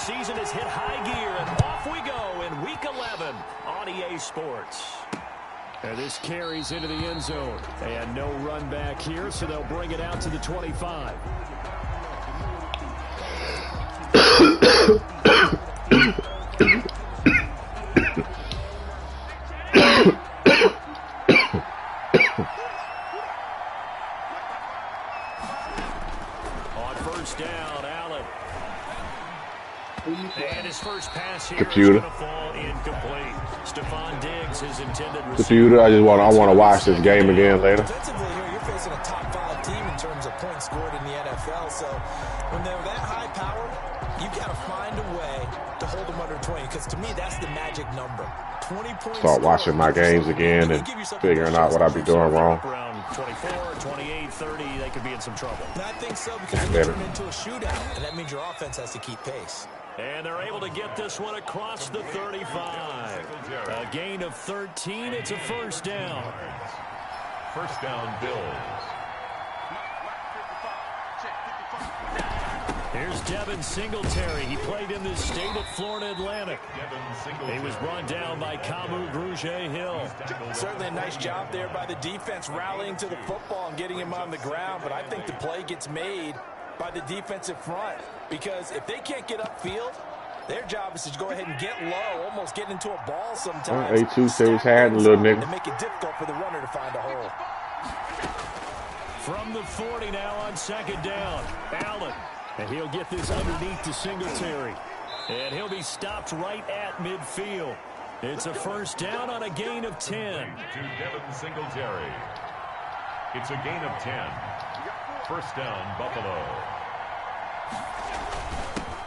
season has hit high gear, and off we go in Week 11 on EA Sports. And this carries into the end zone. And no run back here, so they'll bring it out to the 25. On first down, Allen. And his first pass here is going to fall incomplete. Stephon Diggs is intended Computer, I want to watch this game again later. Defensively here, you're facing a top 5 team in terms of points scored in the NFL. So when they're that high powered, you got to find a way to hold them under 20. Because to me, that's the magic number. 20 points. Start watching my games again and figuring out what I be doing wrong. Around 24, 28, 30, they could be in some trouble. And I think so, because it can turn into a shootout, and that means your offense has to keep pace. And they're able to get this one across the 35. A gain of 13. It's a first down. First down, Bills. Here's Devin Singletary. He played in this state at Florida Atlantic. He was brought down by Kamu Grugier-Hill. Certainly a nice job there by the defense rallying to the football and getting him on the ground. But I think the play gets made by the defensive front, because if they can't get upfield, their job is to go ahead and get low, almost get into a ball sometimes. A2 says had a little nigga. And make it difficult for the runner to find a hole. From the 40 now on second down, Allen. And he'll get this underneath to Singletary. And he'll be stopped right at midfield. It's a first down on a gain of 10. To Devin Singletary. It's a gain of 10. First down, Buffalo.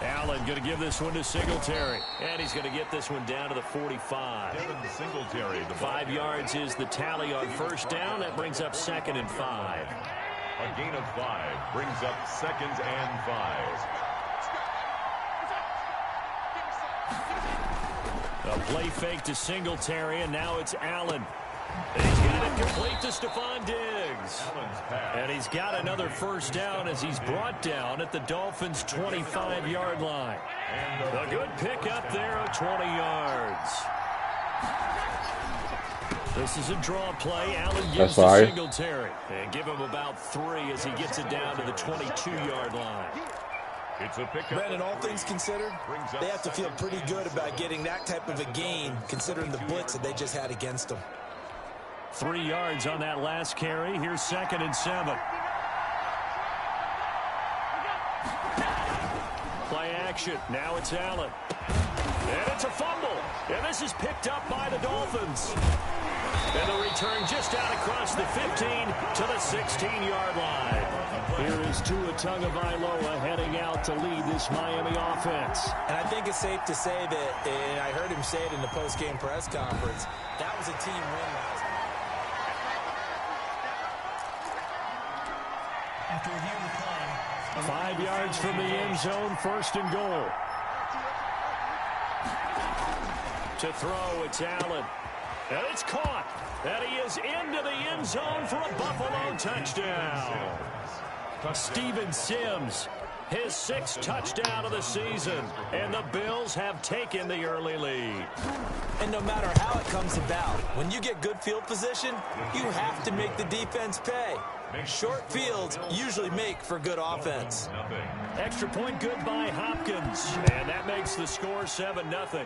Allen going to give this one to Singletary. And he's going to get this one down to the 45. Devin Singletary. 5 yards is the tally on first down. That brings up 2nd and 5. A gain of 5 brings up 2nd and 5. A play fake to Singletary, and now it's Allen. And he's got it complete to Stephon Diggs. And he's got another first down as he's brought down at the Dolphins' 25-yard line. A good pickup there of 20 yards. This is a draw play. Allen gives to Singletary. And give him about 3 as he gets it down to the 22-yard line. It's a pickup. Brandon, all things considered, they have to feel pretty good about getting that type of a gain, considering the blitz that they just had against them. 3 yards on that last carry. Here's 2nd and 7. Play action. Now it's Allen. And it's a fumble. And this is picked up by the Dolphins. And the return just out across the 15 to the 16-yard line. Here is Tua Tagovailoa heading out to lead this Miami offense. And I think it's safe to say that, and I heard him say it in the post-game press conference, that was a team win last night. After reviewing the play, 5 yards from the end zone, 1st and goal. To throw, it's Allen. And it's caught. And he is into the end zone for a Buffalo touchdown. Steven Sims, his 6th touchdown of the season. And the Bills have taken the early lead. And no matter how it comes about, when you get good field position, you have to make the defense pay. Short fields usually make for good offense. Extra point good by Hopkins. And that makes the score 7-0.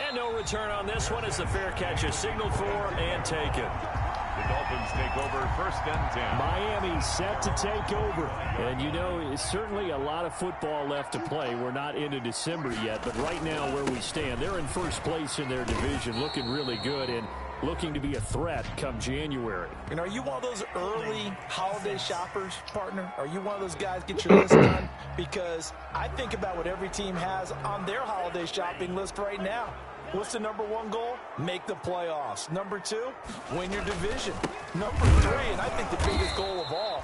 And no return on this one as the fair catch is signaled for and taken. The Dolphins take over 1st and 10. Miami set to take over. And you know, it's certainly a lot of football left to play. We're not into December yet, but right now where we stand, they're in first place in their division, looking really good and looking to be a threat come January. And are you one of those early holiday shoppers, partner? Are you one of those guys get your list done? Because I think about what every team has on their holiday shopping list right now. What's the number 1 goal? Make the playoffs. Number 2, win your division. Number 3, and I think the biggest goal of all,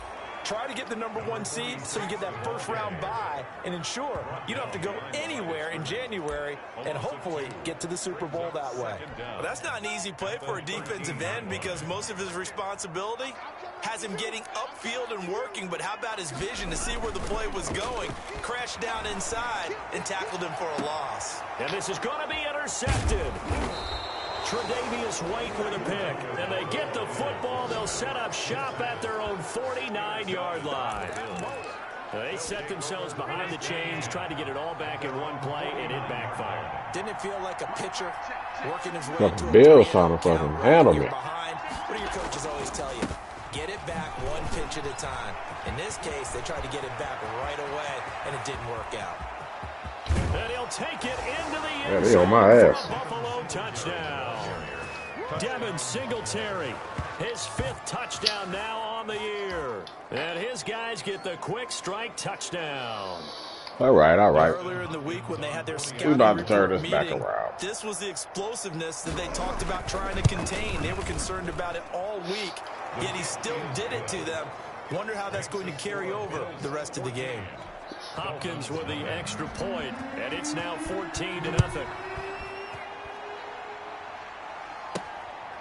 try to get the #1 seed so you get that first-round bye and ensure you don't have to go anywhere in January and hopefully get to the Super Bowl that way. Well, that's not an easy play for a defensive end because most of his responsibility has him getting upfield and working, but how about his vision to see where the play was going, crashed down inside, and tackled him for a loss. And this is going to be intercepted. Tre'Davious White with a pick. And they get the football. They'll set up shop at their own 49-yard line. They set themselves behind the chains, tried to get it all back in one play, and it backfired. Didn't it feel like a pitcher working his way to a Bill's trying to fucking handle me. What do your coaches always tell you? Get it back one pitch at a time. In this case, they tried to get it back right away, and it didn't work out. And he'll take it into the end they on zone my ass. for a Buffalo touchdown. Devin Singletary, his 5th touchdown now on the year. And his guys get the quick strike touchdown. All right. Earlier in the week when they had their scouting We're about to turn this report back meeting, around. this was the explosiveness that they talked about trying to contain. They were concerned about it all week, yet he still did it to them. Wonder how that's going to carry over the rest of the game. Hopkins with the extra point, and it's now 14-0.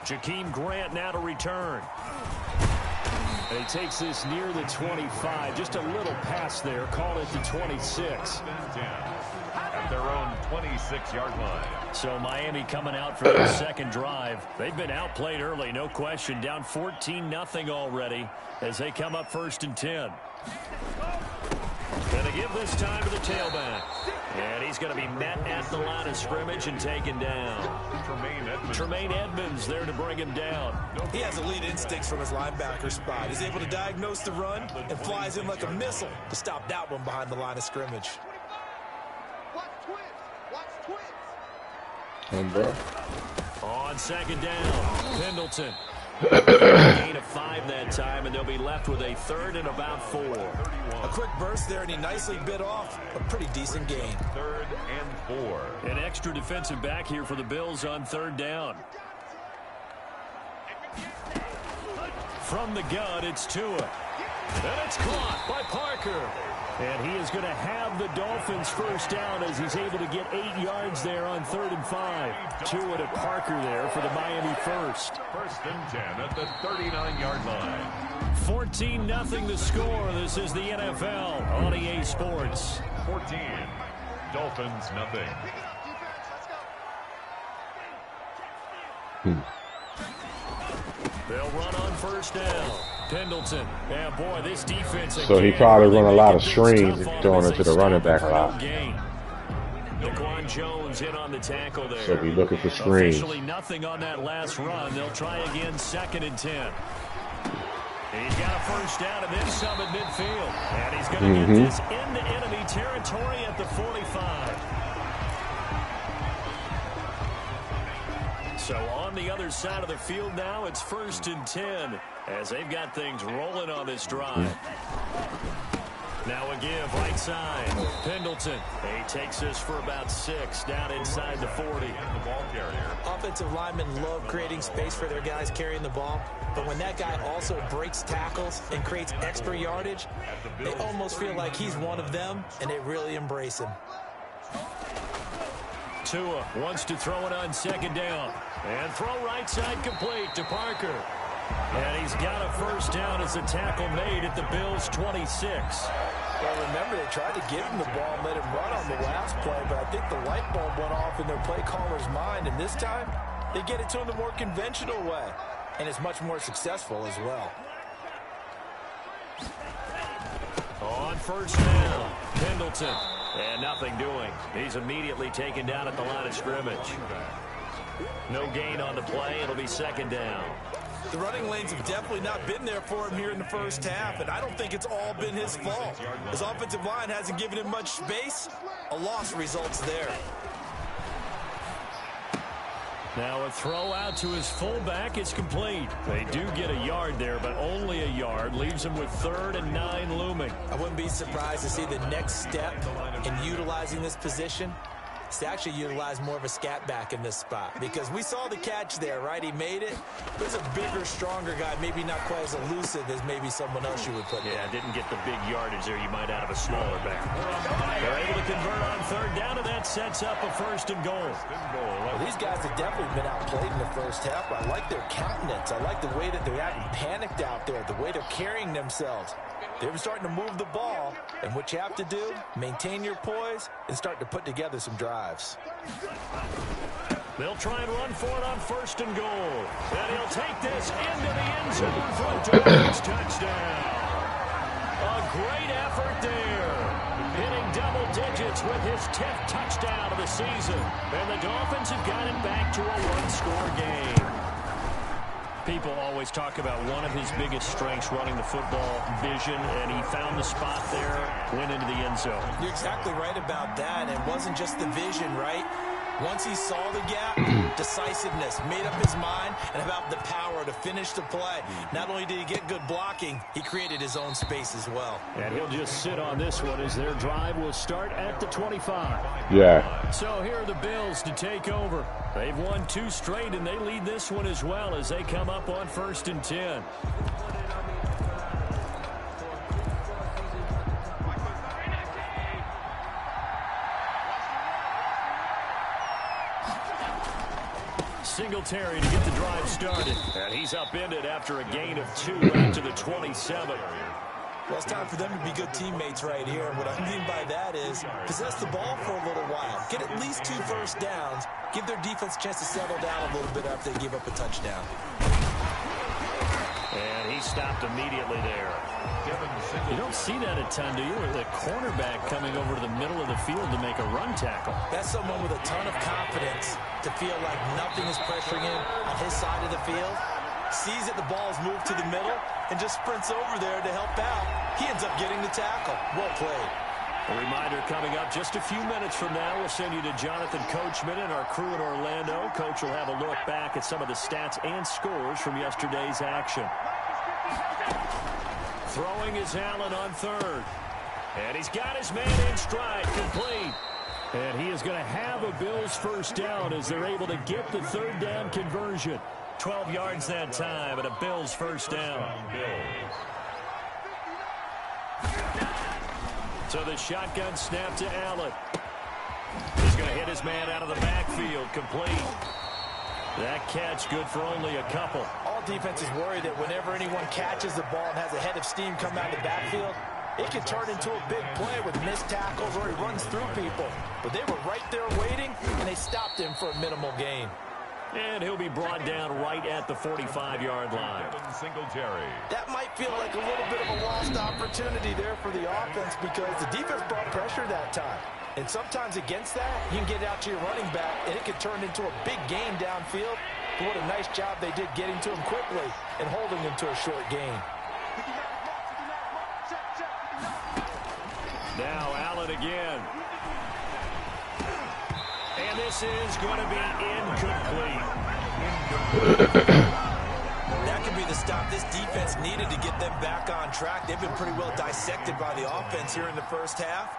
Jakeem Grant now to return. And he takes this near the 25. Just a little pass there. Call it the 26. At their own 26-yard line. So Miami coming out for their second drive. They've been outplayed early, no question. Down 14-0 already as they come up 1st and 10. And they give this time to the tailback. And he's going to be met at the line of scrimmage and taken down. Tremaine Edmonds there to bring him down. He has elite instincts from his linebacker spot. He's able to diagnose the run and flies in like a missile to stop that one behind the line of scrimmage. On 2nd down, Pendleton. Gain of 5 that time, and they'll be left with a 3rd and about 4. A quick burst there, and he nicely bit off a pretty decent gain. 3rd and 4. An extra defensive back here for the Bills on 3rd down. From the gun, it's Tua. And it's caught by Parker. And he is going to have the Dolphins first down as he's able to get 8 yards there on 3rd and 5. Tua to Parker there for the Miami first. 1st and 10 at the 39-yard line. 14-0 the score. This is the NFL on EA Sports. 14. Dolphins nothing. They'll run on 1st down. Pendleton. Yeah, boy, this defense. So he probably run a lot of screens and throwing it to the running back a lot. Daquan Jones in on the tackle there. So be looking for screens. Officially nothing on that last run. They'll try again 2nd and 10. He's got a first down and then some at midfield. And he's going to get this into enemy territory at the 45. So on the other side of the field now, it's 1st and 10 as they've got things rolling on this drive. Now a give right side. Pendleton. He takes this for about 6 down inside the 40. The ball carrier. Offensive linemen love creating space for their guys carrying the ball. But when that guy also breaks tackles and creates extra yardage, they almost feel like he's one of them, and they really embrace him. Tua wants to throw it on 2nd down. And throw right side complete to Parker. And he's got a first down as a tackle made at the Bills' 26. Well, remember, they tried to give him the ball and let him run on the last play, but I think the light bulb went off in their play caller's mind, and this time they get it to him the more conventional way, and it's much more successful as well. On 1st down, Pendleton. And nothing doing. He's immediately taken down at the line of scrimmage. No gain on the play. It'll be 2nd down. The running lanes have definitely not been there for him here in the first half, and I don't think it's all been his fault. His offensive line hasn't given him much space. A loss results there. Now a throw out to his fullback is complete. They do get a yard there, but only a yard. Leaves him with 3rd and 9 looming. I wouldn't be surprised to see the next step in utilizing this position is to actually utilize more of a scat back in this spot, because we saw the catch there, right? He made it. There's a bigger, stronger guy, maybe not quite as elusive as maybe someone else you would put there. Yeah, didn't get the big yardage there you might out of a smaller back. They're able to convert on third down, and that sets up a first and goal. Well, these guys have definitely been outplayed in the first half. I like their countenance. I like the way that they're acting panicked out there, the way they're carrying themselves. They're starting to move the ball, and what you have to do, maintain your poise and start to put together some drives. They'll try and run for it on first and goal. And he'll take this into the end zone for a Dolphins touchdown. A great effort there. Hitting double digits with his 10th touchdown of the season. And the Dolphins have got it back to a one-score game. People always talk about one of his biggest strengths, running the football, vision, and he found the spot there, went into the end zone. You're exactly right about that. It wasn't just the vision, right? Once he saw the gap, decisiveness, made up his mind, and about the power to finish the play. Not only did he get good blocking, he created his own space as well. And he'll just sit on this one as their drive will start at the 25. Yeah. So here are the Bills to take over. They've won 2 straight, and they lead this one as well as they come up on 1st and 10. Singletary to get the drive started. And he's upended after a gain of 2 out to the 27. Well, it's time for them to be good teammates right here. What I mean by that is possess the ball for a little while. Get at least 2 first downs. Give their defense a chance to settle down a little bit after they give up a touchdown. And he stopped immediately there. You don't see that a ton, do you? With the cornerback coming over to the middle of the field to make a run tackle. That's someone with a ton of confidence to feel like nothing is pressuring him on his side of the field. Sees that the ball's moved to the middle and just sprints over there to help out. He ends up getting the tackle. Well played. A reminder coming up just a few minutes from now. We'll send you to Jonathan Coachman and our crew in Orlando. Coach will have a look back at some of the stats and scores from yesterday's action. Throwing is Allen on third. And he's got his man in stride, complete. And he is going to have a Bills first down as they're able to get the third down conversion. 12 yards that time and a Bills first down. So the shotgun snap to Allen. He's going to hit his man out of the backfield, complete. That catch good for only a couple. All defenses worry that whenever anyone catches the ball and has a head of steam come out of the backfield, it can turn into a big play with missed tackles or he runs through people. But they were right there waiting, and they stopped him for a minimal gain. And he'll be brought down right at the 45-yard line. That might feel like a little bit of a lost opportunity there for the offense because the defense brought pressure that time. And sometimes against that, you can get out to your running back, and it can turn into a big gain downfield. But what a nice job they did getting to him quickly and holding him to a short gain. Now Allen again. And this is going to be incomplete. That could be the stop this defense needed to get them back on track. They've been pretty well dissected by the offense here in the first half.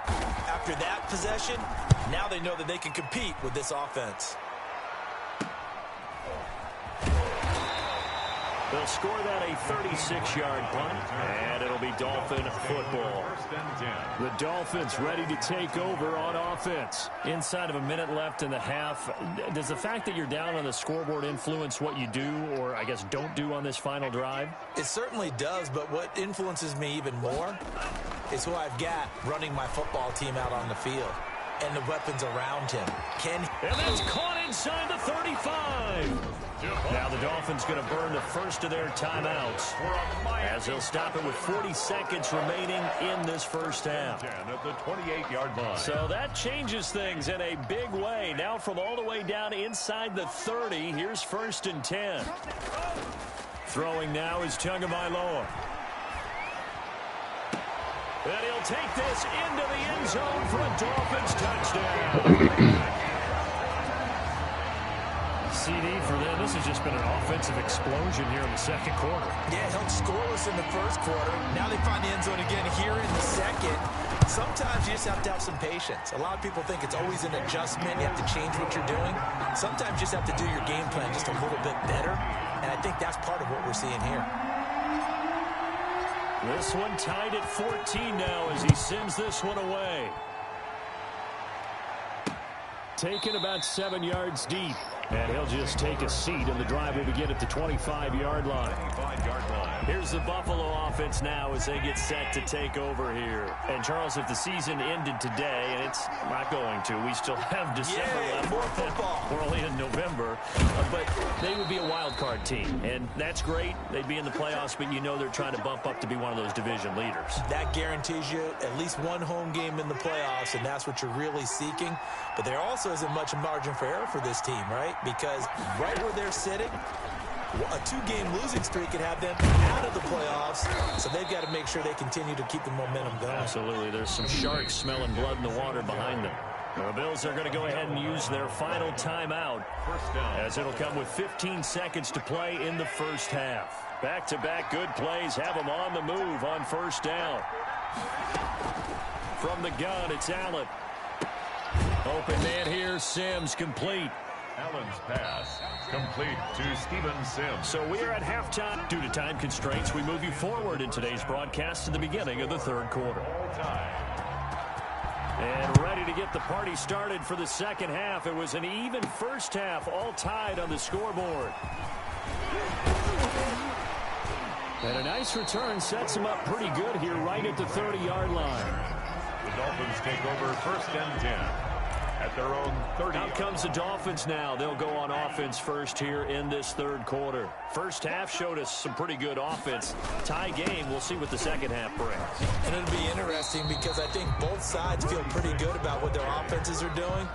After that possession, now they know that they can compete with this offense. They'll score that a 36-yard punt, and it'll be Dolphin football. The Dolphins ready to take over on offense. Inside of a minute left in the half, does the fact that you're down on the scoreboard influence what you do or, I guess, don't do on this final drive? It certainly does, but what influences me even more is who I've got running my football team out on the field and the weapons around him. And that's caught inside the 35. Now the Dolphins going to burn the first of their timeouts as they'll stop it with 40 seconds remaining in this first half. At the 28-yard line. So that changes things in a big way. Now from all the way down inside the 30, here's 1st and 10. Throwing now is Tagovailoa. And he'll take this into the end zone for a Dolphins touchdown. CD for them. This has just been an offensive explosion here in the second quarter. Yeah, held scoreless in the first quarter. Now they find the end zone again here in the second. Sometimes you just have to have some patience. A lot of people think it's always an adjustment. You have to change what you're doing. Sometimes you just have to do your game plan just a little bit better, and I think that's part of what we're seeing here. This one tied at 14 now as he sends this one away. Taken about 7 yards deep. And he'll just take a seat, and the drive will begin at the 25-yard line. Here's the Buffalo offense now as they get set to take over here. And, Charles, if the season ended today, and it's not going to, we still have December left. More football. We're only in November. But they would be a wild card team, and that's great. They'd be in the playoffs, but you know they're trying to bump up to be one of those division leaders. That guarantees you at least one home game in the playoffs, and that's what you're really seeking. But there also isn't much margin for error for this team, right? Because right where they're sitting, a 2-game losing streak could have them out of the playoffs, so they've got to make sure they continue to keep the momentum going. Absolutely. There's some sharks smelling blood in the water behind them. The Bills are going to go ahead and use their final timeout as it'll come with 15 seconds to play in the first half. Back-to-back good plays have them on the move on first down. From the gun, it's Allen. Open man here, Sims complete. Allen's pass complete to Steven Sims. So we are at halftime. Due to time constraints, we move you forward in today's broadcast to the beginning of the third quarter. And ready to get the party started for the second half. It was an even first half, all tied on the scoreboard. And a nice return sets them up pretty good here right at the 30-yard line. The Dolphins take over 1st and 10. At their own 30. Out comes the Dolphins now. They'll go on offense first here in this third quarter. First half showed us some pretty good offense. Tie game. We'll see what the second half brings. And it'll be interesting because I think both sides feel pretty good about what their offenses are doing.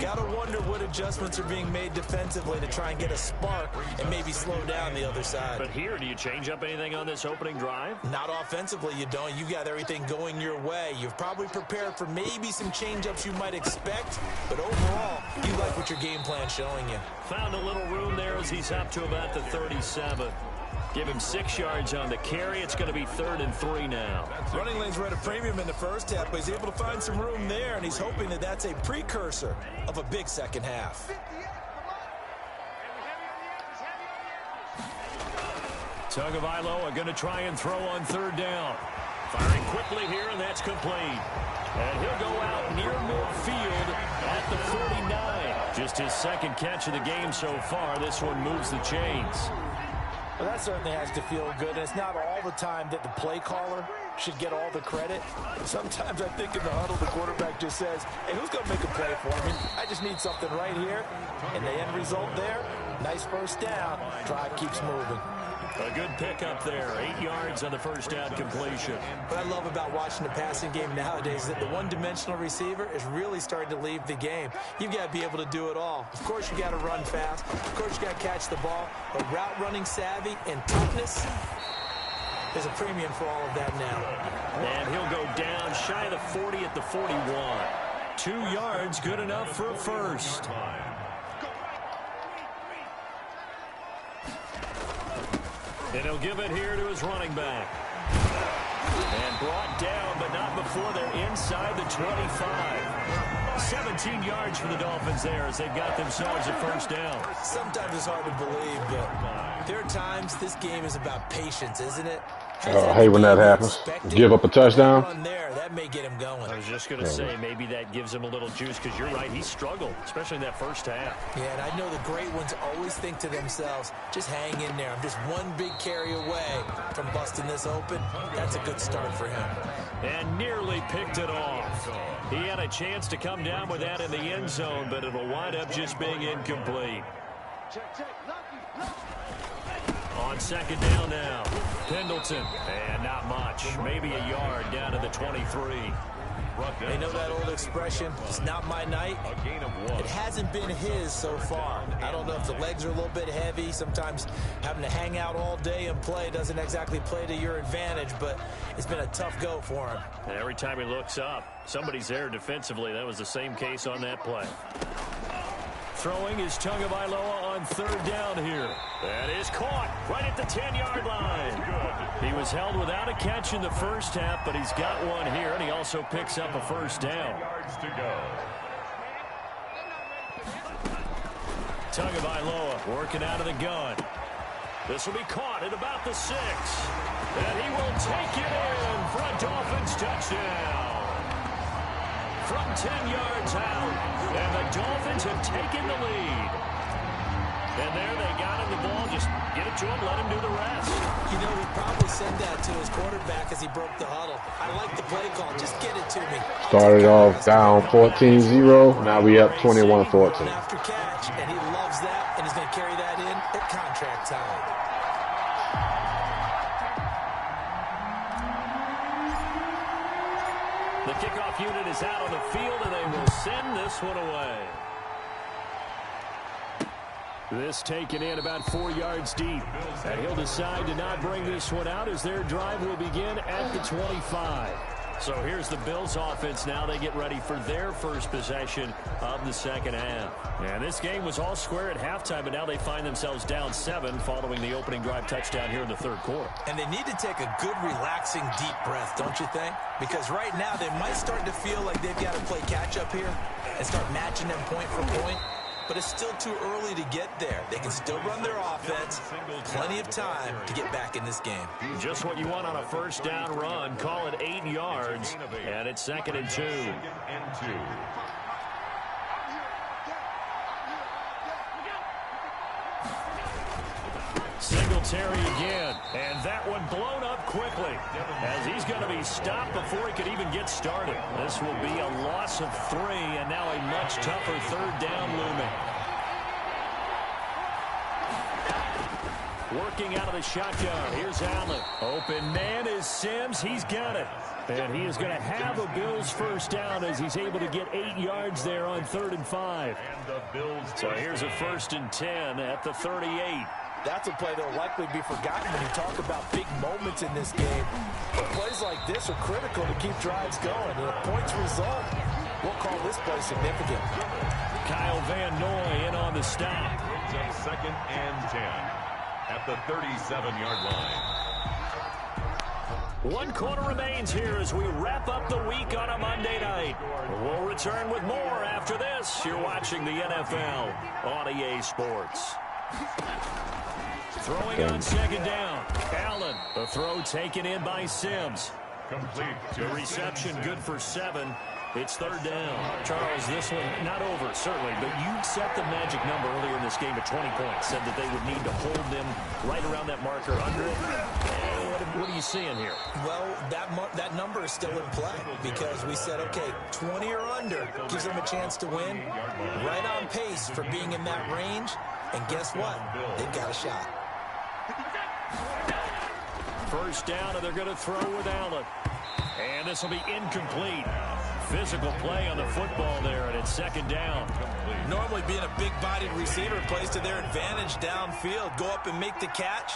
Got to wonder what adjustments are being made defensively to try and get a spark and maybe slow down the other side. But here, do you change up anything on this opening drive? Not offensively, you don't. You got everything going your way. You've probably prepared for maybe some change-ups you might expect, but overall, you like what your game plan's showing you. Found a little room there as he's up to about the 37. Give him 6 yards on the carry. It's going to be 3rd and 3 now. Running lanes were at a premium in the first half, but he's able to find some room there, and he's hoping that that's a precursor of a big second half. Tagovailoa are going to try and throw on 3rd down. Firing quickly here, and that's complete. And he'll go out near midfield at the 49. Just his second catch of the game so far. This one moves the chains. Well, that certainly has to feel good. And it's not all the time that the play caller should get all the credit. Sometimes I think in the huddle, the quarterback just says, hey, who's going to make a play for me? I just need something right here. And the end result there, nice first down. Drive keeps moving. A good pickup there. 8 yards on the first down completion. What I love about watching the passing game nowadays is that the one-dimensional receiver is really starting to leave the game. You've got to be able to do it all. Of course, you got to run fast. Of course, you got to catch the ball. But route running savvy and toughness, there's a premium for all of that now. And he'll go down shy of the 40 at the 41. 2 yards, good enough for a first. And he'll give it here to his running back. And brought down, but not before they're inside the 25. 17 yards for the Dolphins there as they've got themselves a first down. Sometimes it's hard to believe, but there are times this game is about patience, isn't it? Hey, when that happens, give up a touchdown. That may get him going. I was just going to say, maybe that gives him a little juice because you're right, he struggled, especially in that first half. Yeah, and I know the great ones always think to themselves, just hang in there. I'm just one big carry away from busting this open. That's a good start for him. And nearly picked it off. He had a chance to come down with that in the end zone, but it'll wind up just being incomplete. On second down now, Pendleton, and not much, maybe a yard down to the 23. They know that old expression, it's not my night. It hasn't been his so far. I don't know if the legs are a little bit heavy. Sometimes having to hang out all day and play doesn't exactly play to your advantage, but it's been a tough go for him. And every time he looks up, somebody's there defensively. That was the same case on that play. throwing is Tagovailoa on third down here. That is caught right at the 10-yard line. He was held without a catch in the first half, but he's got one here, and he also picks up a first down. Yards to go. Tagovailoa working out of the gun. This will be caught at about the 6. And he will take it in for a Dolphins touchdown. From 10 yards out. And the Dolphins have taken the lead. And there they got him the ball. Just get it to him, let him do the rest. You know, he probably said that to his quarterback as he broke the huddle. I like the play call. Just get it to me. Started off down 14-0. Now we up 21-14. After catch, and he loves that, and he's going to carry that in at contract time. The kickoff unit is out on the field, and they will send this one away. This taken in about 4 yards deep. And he'll decide to not bring this one out as their drive will begin at the 25. So here's the Bills offense now. They get ready for their first possession of the second half. And this game was all square at halftime, but now they find themselves down 7 following the opening drive touchdown here in the third quarter. And they need to take a good, relaxing, deep breath, don't you think? Because right now they might start to feel like they've got to play catch-up here and start matching them point for point. But it's still too early to get there. They can still run their offense. Plenty of time to get back in this game. Just what you want on a first down run. Call it 8 yards. And it's 2nd and 2. Singletary again. And that one blown up quickly as he's going to be stopped before he could even get started. This will be a loss of 3 and now a much tougher third down looming. Working out of the shotgun. Here's Allen. Open man is Sims. He's got it. And he is going to have a Bills first down as he's able to get 8 yards there on 3rd and 5. So here's a 1st and 10 at the 38. That's a play that will likely be forgotten when you talk about big moments in this game. But plays like this are critical to keep drives going. And if points result, we'll call this play significant. Kyle Van Noy in on the stop. Brings up 2nd and 10 at the 37-yard line. 1 quarter remains here as we wrap up the week on a Monday night. We'll return with more after this. You're watching the NFL on EA Sports. Throwing on 2nd down. Allen. The throw taken in by Sims. Complete. The reception good for 7. It's 3rd down. Charles, this one not over, certainly, but you set the magic number earlier in this game at 20 points. Said that they would need to hold them right around that marker under it. What are you seeing here? Well, that number is still in play because we said, okay, 20 or under gives them a chance to win. Right on pace for being in that range. And guess what? They've got a shot. First down, and they're going to throw with Allen. And this will be incomplete. Physical play on the football there, and it's 2nd down. Normally being a big-bodied receiver plays to their advantage downfield. Go up and make the catch,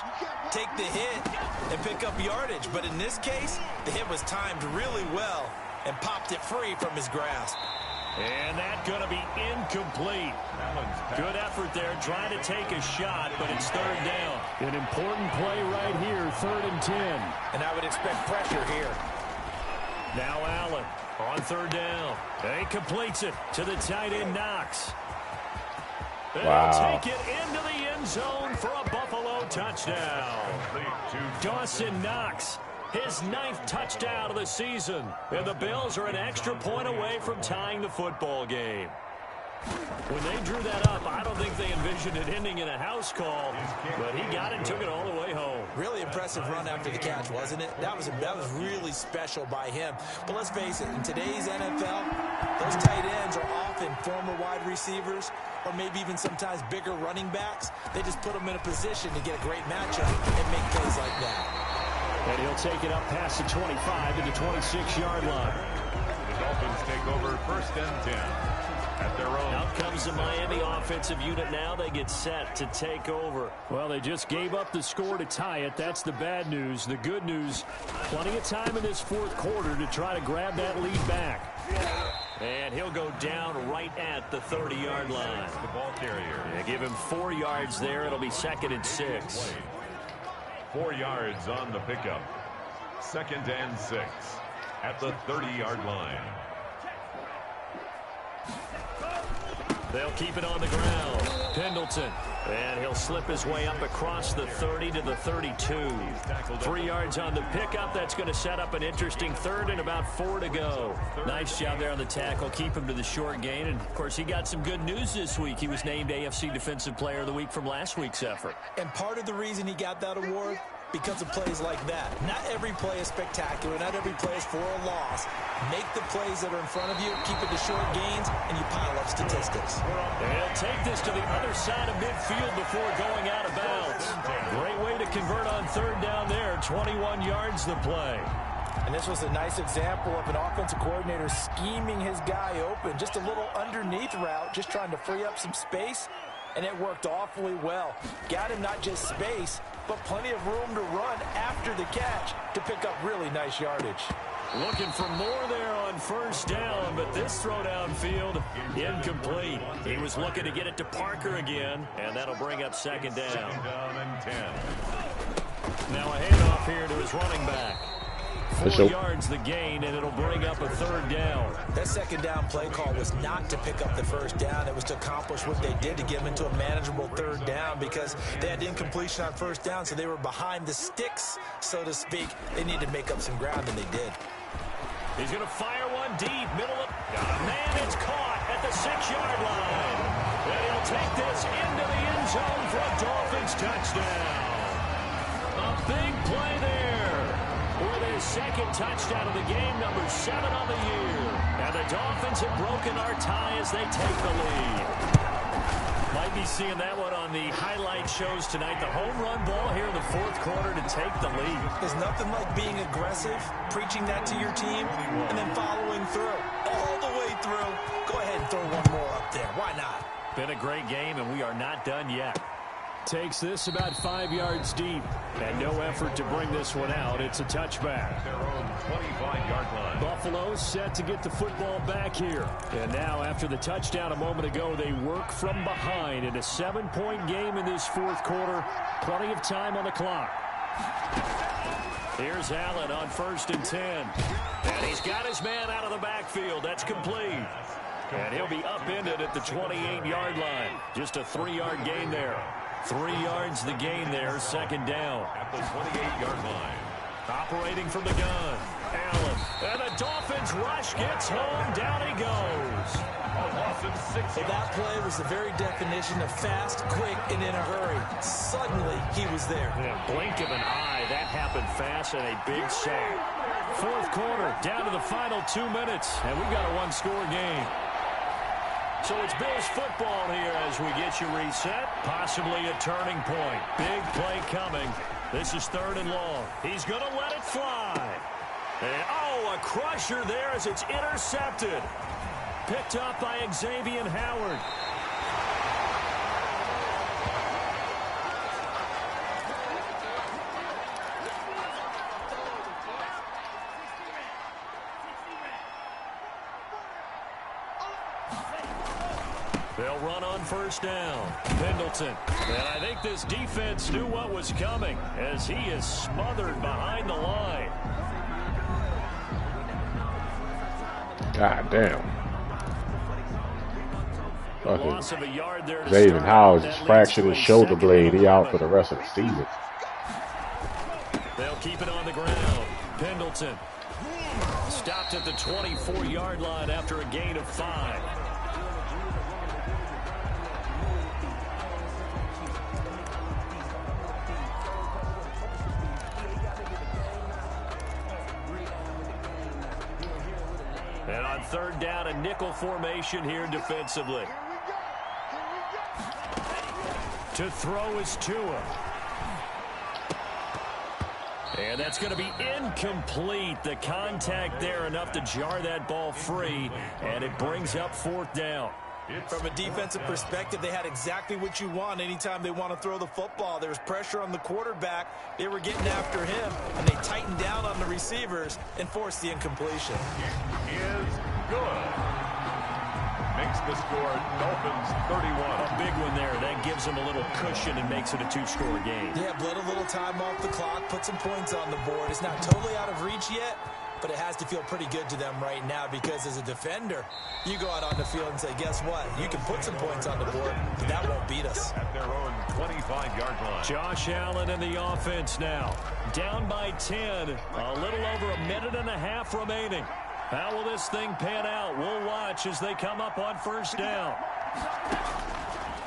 take the hit, and pick up yardage. But in this case, the hit was timed really well and popped it free from his grasp. And that's going to be incomplete. Good effort there, trying to take a shot, but it's 3rd down. An important play right here, 3rd and 10. And I would expect pressure here. Now Allen on 3rd down. And he completes it to the tight end, Knox. Wow. They'll take it into the end zone for a Buffalo touchdown. Dawson Knox. His 9th touchdown of the season. And the Bills are an extra point away from tying the football game. When they drew that up, I don't think they envisioned it ending in a house call, but he got it and took it all the way home. Really impressive run after the catch, wasn't it? That was really special by him. But let's face it, in today's NFL, those tight ends are often former wide receivers or maybe even sometimes bigger running backs. They just put them in a position to get a great matchup and make plays like that. And he'll take it up past the 25 to the 26-yard line. The Dolphins take over 1st and 10 at their own. Out comes the Miami offensive unit now. They get set to take over. Well, they just gave up the score to tie it. That's the bad news. The good news, plenty of time in this 4th quarter to try to grab that lead back. And he'll go down right at the 30-yard line. The ball carrier. Yeah, give him 4 yards there. It'll be 2nd and 6. 4 yards on the pickup. 2nd and 6 at the 30-yard line. They'll keep it on the ground. Pendleton. And he'll slip his way up across the 30 to the 32. 3 yards on the pickup. That's going to set up an interesting 3rd and about 4 to go. Nice job there on the tackle. Keep him to the short gain. And, of course, he got some good news this week. He was named AFC Defensive Player of the Week from last week's effort. And part of the reason he got that award, because of plays like that. Not every play is spectacular. Not every play is for a loss. Make the plays that are in front of you, keep it to short gains, and you pile up statistics. They'll take this to the other side of midfield before going out of bounds. Great way to convert on 3rd down there. 21 yards the play. And this was a nice example of an offensive coordinator scheming his guy open. Just a little underneath route, just trying to free up some space. And it worked awfully well. Got him not just space, but plenty of room to run after the catch to pick up really nice yardage. Looking for more there on 1st down, but this throw downfield incomplete. He was looking to get it to Parker again, and that'll bring up 2nd down. 2nd down and 10. Now a handoff here to his running back. 4 yards the gain, and it'll bring up a 3rd down. That 2nd down play call was not to pick up the 1st down. It was to accomplish what they did to get them into a manageable 3rd down because they had incompletion on 1st down, so they were behind the sticks, so to speak. They needed to make up some ground, and they did. He's going to fire one deep, middle of... Man, it's caught at the 6-yard line. And he'll take this into the end zone for a Dolphins touchdown. A big play there. With his 2nd touchdown of the game, number 7 on the year. And the Dolphins have broken our tie as they take the lead. Might be seeing that one on the highlight shows tonight. The home run ball here in the 4th quarter to take the lead. There's nothing like being aggressive, preaching that to your team, and then following through. All the way through. Go ahead and throw one more up there. Why not? Been a great game, and we are not done yet. Takes this about 5 yards deep, and no effort to bring this one out. It's a touchback. Their own 25-yard line. Buffalo set to get the football back here. And now, after the touchdown a moment ago, they work from behind in a 7-point game in this 4th quarter. Plenty of time on the clock. Here's Allen on 1st and 10. And he's got his man out of the backfield. That's complete. And he'll be upended at the 28-yard line. Just a 3-yard gain there. 3 yards the gain there, 2nd down. At the 28-yard line. Operating from the gun. Allen. And the Dolphins rush gets home. Down he goes. A loss of 6 Well, that play was the very definition of fast, quick, and in a hurry. Suddenly, he was there. Yeah, blink of an eye. That happened fast and a big sack. 4th quarter, down to the final 2 minutes, and we've got a 1-score game. So it's Bills football here as we get you reset. Possibly a turning point. Big play coming. This is 3rd and long. He's going to let it fly. And, oh, a crusher there as it's intercepted. Picked up by Xavier Howard. They'll run on 1st down. Pendleton. And I think this defense knew what was coming as he is smothered behind the line. God damn. Loss of a yard there to Xavier start. Howard That just leads fractured to his a shoulder 2nd blade. and He out 11. for the rest of the season. They'll keep it on the ground. Pendleton stopped at the 24-yard line after a gain of 5. And on 3rd down, a nickel formation here defensively. To throw is Tua. And that's going to be incomplete. The contact there enough to jar that ball free, and it brings up 4th down. From a defensive perspective, they had exactly what you want anytime they want to throw the football. There was pressure on the quarterback. They were getting after him, and they tightened down on the receivers and forced the incompletion. Is good. the score, Dolphins 31. A big one there. That gives them a little cushion and makes it a two-score game. Yeah, bled a little time off the clock, put some points on the board. It's not totally out of reach yet, but it has to feel pretty good to them right now because as a defender, you go out on the field and say, guess what? You can put some points on the board, but that won't beat us. At their own 25-yard line. Josh Allen in the offense now. Down by 10. A little over a minute and a half remaining. How will this thing pan out? We'll watch as they come up on first down.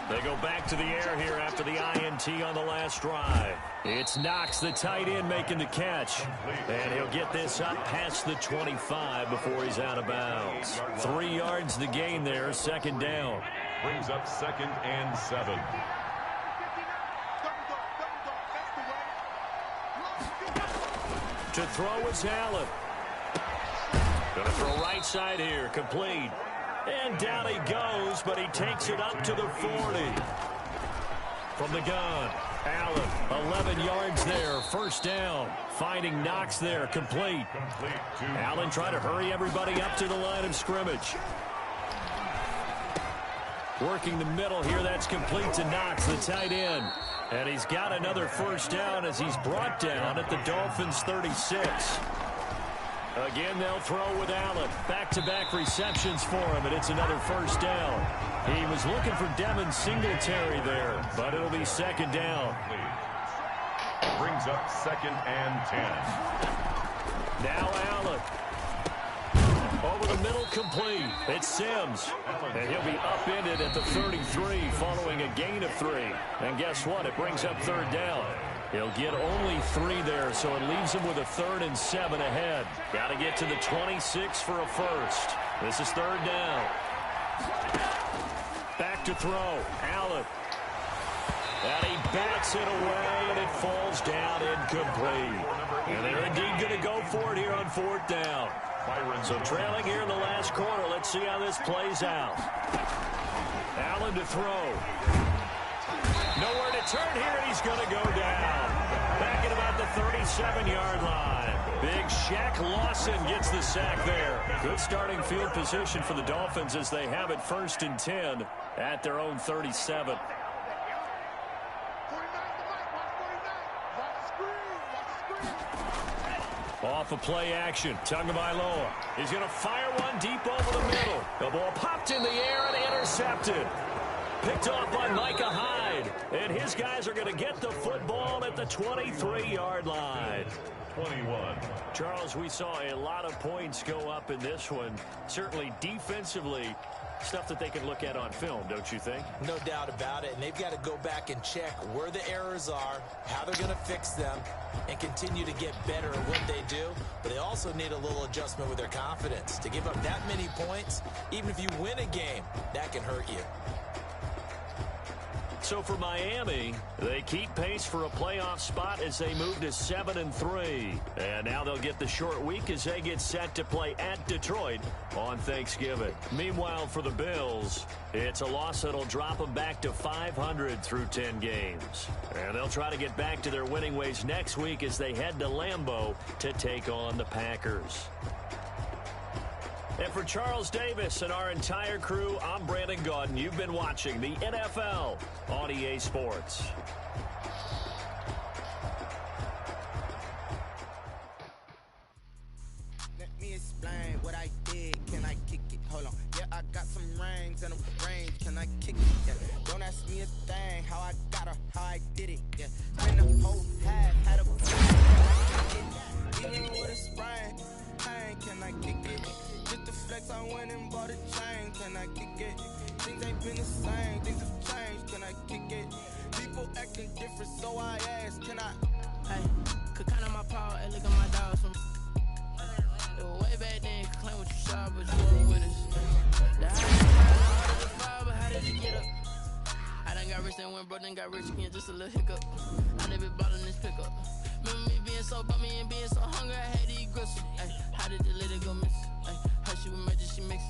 They go back to the air here after the INT on the last drive. It's Knox, the tight end, making the catch. And he'll get this up past the 25 before he's out of bounds. 3 yards the gain there, second down. Brings up 2nd and 7. To throw is Allen. Going to throw right side here, complete. And down he goes, but he takes it up to the 40. From the gun, Allen, 11 yards there, first down. Finding Knox there, complete. Allen trying to hurry everybody up to the line of scrimmage. Working the middle here, that's complete to Knox, the tight end. And he's got another first down as he's brought down at the Dolphins' 36. Again, they'll throw with Allen. Back-to-back receptions for him, and it's another first down. He was looking for Devin Singletary there, but it'll be second down. Brings up 2nd and 10. Now Allen. Over the middle, complete. It's Sims. And he'll be upended at the 33 following a gain of 3. And guess what? It brings up third down. He'll get only 3 there, so it leaves him with a 3rd and 7 ahead. Got to get to the 26 for a first. This is third down. Back to throw. Allen. And he bats it away, and it falls down incomplete. And they're indeed going to go for it here on fourth down. So trailing here in the last quarter. Let's see how this plays out. Allen to throw. Nowhere to turn here, and he's going to go down. Back at about the 37-yard line. Big Shaq Lawson gets the sack there. Good starting field position for the Dolphins as they have it 1st and 10 at their own 37. Off of play action, Tagovailoa. He's going to fire one deep over the middle. The ball popped in the air and intercepted. Picked off by Micah Hyde. And his guys are going to get the football at the 23-yard line. 21. Charles, we saw a lot of points go up in this one. Certainly defensively, stuff that they can look at on film, don't you think? No doubt about it. And they've got to go back and check where the errors are, how they're going to fix them, and continue to get better at what they do. But they also need a little adjustment with their confidence. To give up that many points, even if you win a game, that can hurt you. So for Miami, they keep pace for a playoff spot as they move to 7-3. And now they'll get the short week as they get set to play at Detroit on Thanksgiving. Meanwhile, for the Bills, it's a loss that'll drop them back to 500 through 10 games. And they'll try to get back to their winning ways next week as they head to Lambeau to take on the Packers. And for Charles Davis and our entire crew, I'm Brandon Gaudin. You've been watching the NFL on EA Sports. Let me explain what I did. Can I kick it? Hold on. Yeah, I got some rings and a range. Can I kick it? Yeah. Don't ask me a thing. How I got her, how I did it. Yeah. Spend the whole half, had a even with a sprain. Can I kick it? Just the flex, I went and bought a chain. Can I kick it? Things ain't been the same. Things have changed. Can I kick it? People acting different, so I asked, can I? Hey, could count on my power and look at my dogs from. It was way back then, could claim what you saw, but you weren't with us. The high the fire, but how did you get up? I done got rich and went broke, then got rich again, just a little hiccup. I never bought on this pickup. Remember me being so bummy and being so hungry, I had to eat gristle. Ay, how did the lady go miss? Ay, how she was magic, she mixed.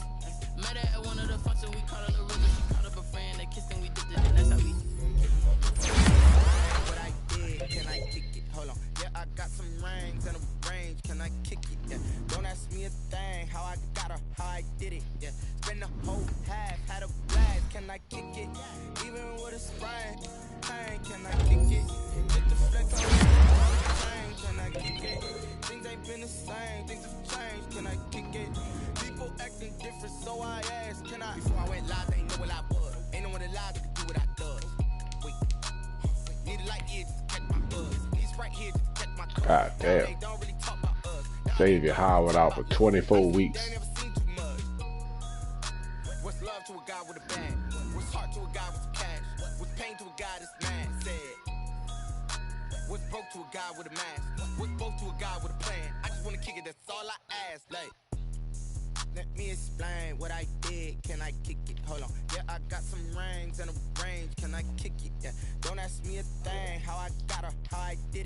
Met her at one of the functions, we caught her the rhythm. She caught up a friend, they kissed and we did it, and that's how we. What I did, can I kick it? Hold on. Yeah, I got some rings and a range. Can I kick it? Yeah. Don't ask me a thing. How I got her, how I did it. Yeah. Spend the whole half, had a I kick it? Even with a sprain, pain, can I kick it? Hit the flex on the chain, can I kick it? Things ain't been the same, things have changed, can I kick it? People acting different, so I ask, can I? Before I went live, they ain't know what I was. Ain't no one alive that could do what I does. Wait, need a light here just to catch my buzz. Need right here just to catch my cuz. God damn. They don't really talk about us. Xavier Howard out for 24 weeks. They ain't never seen too much. What's love to a guy with a bag? What's heart to a guy with some cash? What's pain to a guy that's mad? Said. What's broke to a guy with a mask? What's both to a guy with a plan? I just wanna kick it, that's all I ask. Like, let me explain what I did. Can I kick it? Hold on. Yeah, I got some rings and a range. Can I kick it? Yeah. Don't ask me a thing. How I got her, how I did it.